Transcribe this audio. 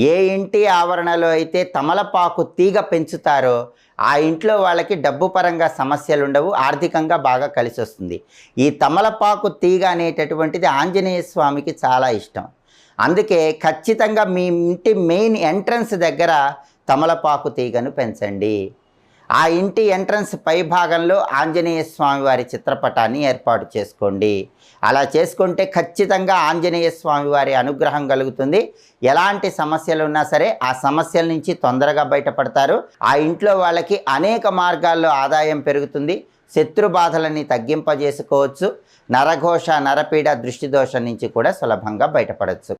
ఏ ఇంటి ఆవరణలో అయితే తమలపాకు తీగ పెంచుతారో ఆ ఇంట్లో వాళ్ళకి డబ్బు పరంగా సమస్యలు ఉండవు, ఆర్థికంగా బాగా కలిసి వస్తుంది. ఈ తమలపాకు తీగ అనేటటువంటిది ఆంజనేయ స్వామికి చాలా ఇష్టం. అందుకే ఖచ్చితంగా మీ ఇంటి మెయిన్ ఎంట్రన్స్ దగ్గర తమలపాకు తీగను పెంచండి. ఆ ఇంటి ఎంట్రన్స్ పై భాగంలో ఆంజనేయ స్వామి వారి చిత్రపటాన్ని ఏర్పాటు చేసుకోండి. అలా చేసుకుంటే ఖచ్చితంగా ఆంజనేయ స్వామి వారి అనుగ్రహం కలుగుతుంది. ఎలాంటి సమస్యలు ఉన్నా సరే ఆ సమస్యల నుంచి తొందరగా బయటపడతారు. ఆ ఇంట్లో వాళ్ళకి అనేక మార్గాల్లో ఆదాయం పెరుగుతుంది. శత్రు బాధలని తగ్గింపజేసుకోవచ్చు. నరఘోష, నరపీడ, దృష్టిదోషం నుంచి కూడా సులభంగా బయటపడవచ్చు.